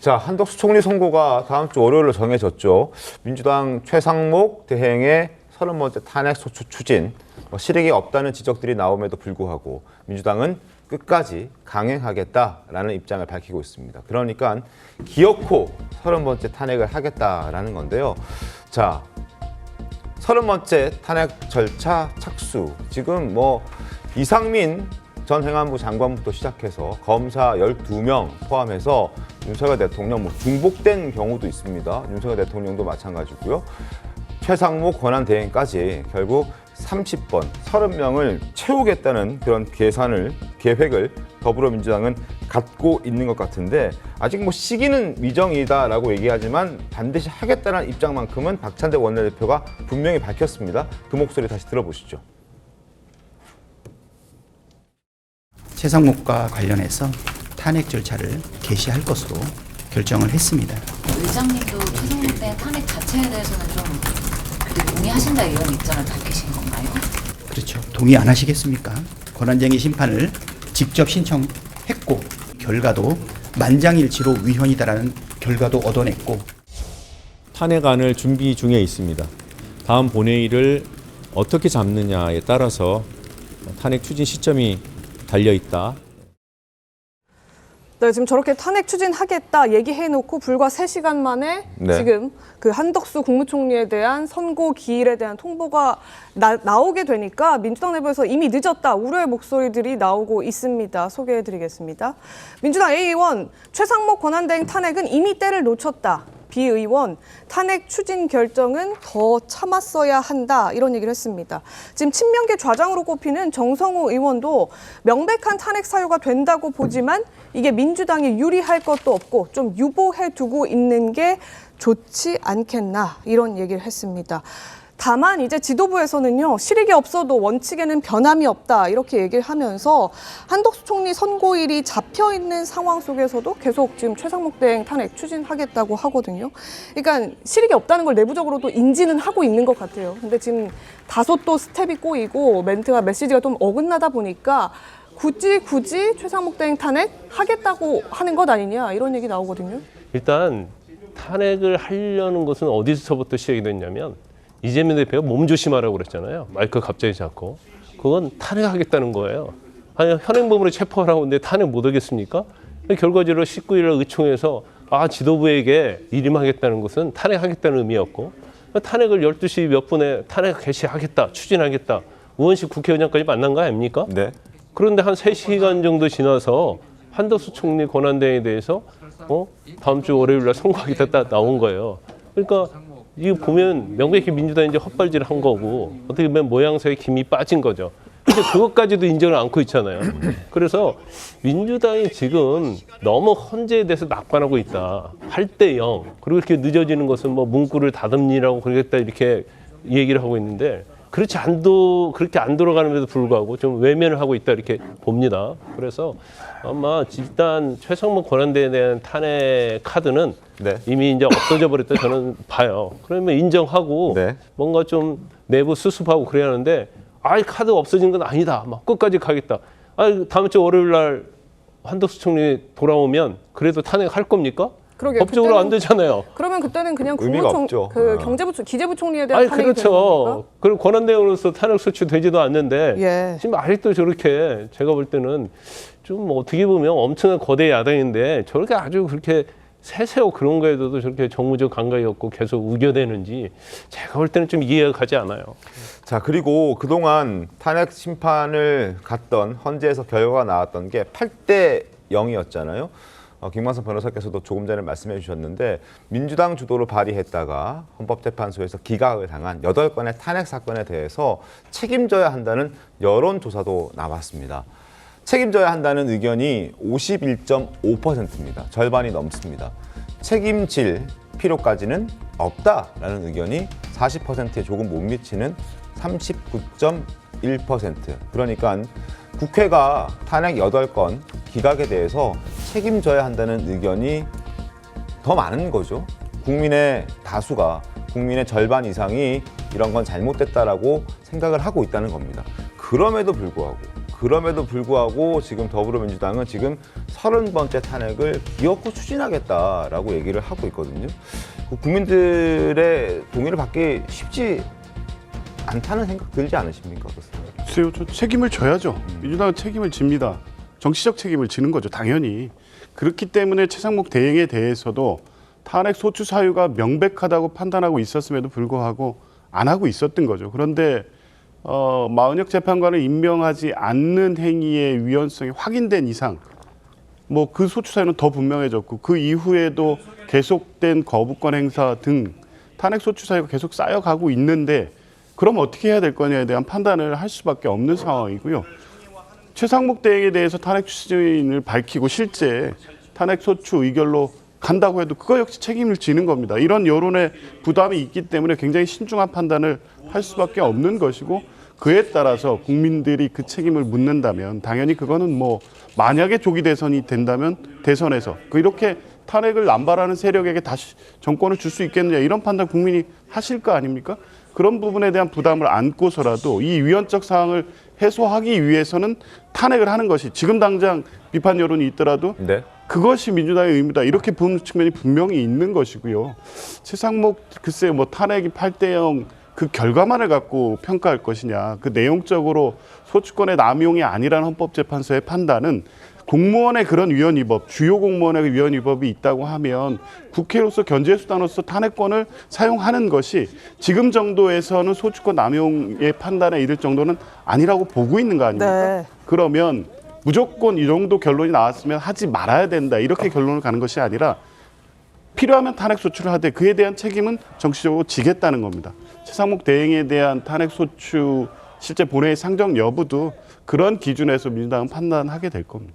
자, 한덕수 총리 선고가 다음 주 월요일로 정해졌죠. 민주당 최상목 대행의 30번째 탄핵 소추 추진, 실익이 없다는 지적들이 나옴에도 불구하고 민주당은 끝까지 강행하겠다라는 입장을 밝히고 있습니다. 그러니까 기어코 30번째 탄핵을 하겠다라는 건데요. 자, 30번째 탄핵 절차 착수. 지금 이상민 전 행안부 장관부터 시작해서 검사 12명 포함해서 윤석열 대통령 중복된 경우도 있습니다. 윤석열 대통령도 마찬가지고요. 최상목 권한대행까지 결국 30번, 30명을 채우겠다는 그런 계획을 더불어민주당은 갖고 있는 것 같은데 아직 시기는 미정이다라고 얘기하지만 반드시 하겠다는 입장만큼은 박찬대 원내대표가 분명히 밝혔습니다. 그 목소리 다시 들어보시죠. 최상목과 관련해서 탄핵 절차를 개시할 것으로 결정을 했습니다. 의장님도 최상목 대행 탄핵 자체에 대해서는 좀 동의하신다 이런 입장을 밝히신 건가요? 그렇죠. 동의 안 하시겠습니까? 권한쟁의 심판을 직접 신청했고 결과도 만장일치로 위헌이다라는 결과도 얻어냈고 탄핵안을 준비 중에 있습니다. 다음 본회의를 어떻게 잡느냐에 따라서 탄핵 추진 시점이 달려있다. 네, 지금 저렇게 탄핵 추진하겠다 얘기해놓고 불과 3시간 만에 지금 그 한덕수 국무총리에 대한 선고 기일에 대한 통보가 나오게 되니까 민주당 내부에서 이미 늦었다 우려의 목소리들이 나오고 있습니다. 소개해드리겠습니다. 민주당 A 의원 최상목 권한대행 탄핵은 이미 때를 놓쳤다. B 의원 탄핵 추진 결정은 더 참았어야 한다 이런 얘기를 했습니다. 지금 친명계 좌장으로 꼽히는 정성호 의원도 명백한 탄핵 사유가 된다고 보지만 이게 민주당에 유리할 것도 없고 좀 유보해 두고 있는 게 좋지 않겠나 이런 얘기를 했습니다. 다만 이제 지도부에서는요, 실익이 없어도 원칙에는 변함이 없다 이렇게 얘기를 하면서 한덕수 총리 선고일이 잡혀 있는 상황 속에서도 계속 지금 최상목 대행 탄핵 추진하겠다고 하거든요. 그러니까 실익이 없다는 걸 내부적으로도 인지는 하고 있는 것 같아요. 근데 지금 다소 또 스텝이 꼬이고 메시지가 좀 어긋나다 보니까 굳이 최상목 대행 탄핵 하겠다고 하는 것 아니냐 이런 얘기 나오거든요. 일단 탄핵을 하려는 것은 어디서부터 시작이 됐냐면 이재명 대표가 몸조심하라고 그랬잖아요. 마이크 갑자기 잡고. 그건 탄핵하겠다는 거예요. 아니, 현행범으로 체포하라고 하는데 탄핵 못 하겠습니까? 결과적으로 19일 의총에서 지도부에게 일임하겠다는 것은 탄핵하겠다는 의미였고 탄핵을 12시 몇 분에 탄핵 개시하겠다, 추진하겠다. 우원식 국회의장까지 만난 거 아닙니까? 네. 그런데 한 3시간 정도 지나서 한덕수 총리 권한대행에 대해서 다음 주 월요일 날 선고하겠다 딱 나온 거예요. 그러니까 이거 보면 명백히 민주당이 이제 헛발질을 한 거고 어떻게 보면 모양새에 김이 빠진 거죠. 근데 그것까지도 인정을 않고 있잖아요. 그래서 민주당이 지금 너무 헌재에 대해서 낙관하고 있다. 8대 0. 그리고 이렇게 늦어지는 것은 문구를 다듬니라고 그러겠다 이렇게 얘기를 하고 있는데 그렇게 안 돌아가는데도 불구하고 좀 외면을 하고 있다 이렇게 봅니다. 그래서 아마 일단 최상목 권한대행에 대한 탄핵 카드는 이미 이제 없어져 버렸다 저는 봐요. 그러면 인정하고 뭔가 좀 내부 수습하고 그래야 하는데 카드 없어진 건 아니다. 끝까지 가겠다. 다음 주 월요일 날 한덕수 총리 돌아오면 그래도 탄핵할 겁니까? 그러게요. 법적으로 안 되잖아요. 그러면 그때는 그냥 경제부총리, 기재부총리에 대한 탄핵이 그렇죠. 되는 겁니까? 그리고 권한대행으로서 탄핵 소추되지도 않는데 지금 아직도 저렇게 제가 볼 때는 좀 어떻게 보면 엄청난 거대 야당인데 저렇게 아주 그렇게 세세하고 그런 거에도 저렇게 정무적 감각이 없고 계속 우겨대는지 제가 볼 때는 좀 이해가 가지 않아요. 자, 그리고 그동안 탄핵 심판을 갔던 헌재에서 결과가 나왔던 게 8대 0이었잖아요. 김광선 변호사께서도 조금 전에 말씀해 주셨는데 민주당 주도로 발의했다가 헌법재판소에서 기각을 당한 8건의 탄핵 사건에 대해서 책임져야 한다는 여론조사도 나왔습니다. 책임져야 한다는 의견이 51.5%입니다. 절반이 넘습니다. 책임질 필요까지는 없다라는 의견이 40%에 조금 못 미치는 39.1%. 그러니까 국회가 탄핵 8건 기각에 대해서 책임져야 한다는 의견이 더 많은 거죠. 국민의 다수가, 국민의 절반 이상이 이런 건 잘못됐다라고 생각을 하고 있다는 겁니다. 그럼에도 불구하고 그럼에도 불구하고 지금 더불어민주당은 지금 30번째 탄핵을 기어코 추진하겠다라고 얘기를 하고 있거든요. 국민들의 동의를 받기 쉽지 않다는 생각 들지 않으십니까? 그렇습니다. 글쎄요, 저 책임을 져야죠. 민주당은 책임을 집니다. 정치적 책임을 지는 거죠, 당연히. 그렇기 때문에 최상목 대행에 대해서도 탄핵 소추 사유가 명백하다고 판단하고 있었음에도 불구하고 안 하고 있었던 거죠. 그런데 마은혁 재판관을 임명하지 않는 행위의 위헌성이 확인된 이상 뭐 그 소추 사유는 더 분명해졌고 그 이후에도 계속된 거부권 행사 등 탄핵 소추 사유가 계속 쌓여가고 있는데 그럼 어떻게 해야 될 거냐에 대한 판단을 할 수밖에 없는 상황이고요. 최상목 대행에 대해서 탄핵 추진을 밝히고 실제 탄핵 소추 의결로 간다고 해도 그거 역시 책임을 지는 겁니다. 이런 여론의 부담이 있기 때문에 굉장히 신중한 판단을 할 수밖에 없는 것이고 그에 따라서 국민들이 그 책임을 묻는다면 당연히 그거는 뭐 만약에 조기 대선이 된다면 대선에서 이렇게 탄핵을 남발하는 세력에게 다시 정권을 줄 수 있겠느냐 이런 판단 국민이 하실 거 아닙니까? 그런 부분에 대한 부담을 안고서라도 이 위헌적 사항을 해소하기 위해서는 탄핵을 하는 것이 지금 당장 비판 여론이 있더라도 네. 그것이 민주당의 의무다 이렇게 보는 측면이 분명히 있는 것이고요. 최상목 글쎄 뭐 탄핵이 8대0 그 결과만을 갖고 평가할 것이냐 그 내용적으로 소추권의 남용이 아니라는 헌법재판소의 판단은 공무원의 그런 위헌 위법, 주요 공무원의 위헌 위법이 있다고 하면 국회로서 견제수단으로서 탄핵권을 사용하는 것이 지금 정도에서는 소추권 남용의 판단에 이를 정도는 아니라고 보고 있는 거 아닙니까? 네. 그러면 무조건 이 정도 결론이 나왔으면 하지 말아야 된다 이렇게 결론을 가는 것이 아니라 필요하면 탄핵 소추를 하되 그에 대한 책임은 정치적으로 지겠다는 겁니다. 최상목 대행에 대한 탄핵 소추 실제 본회의 상정 여부도 그런 기준에서 민주당은 판단하게 될 겁니다.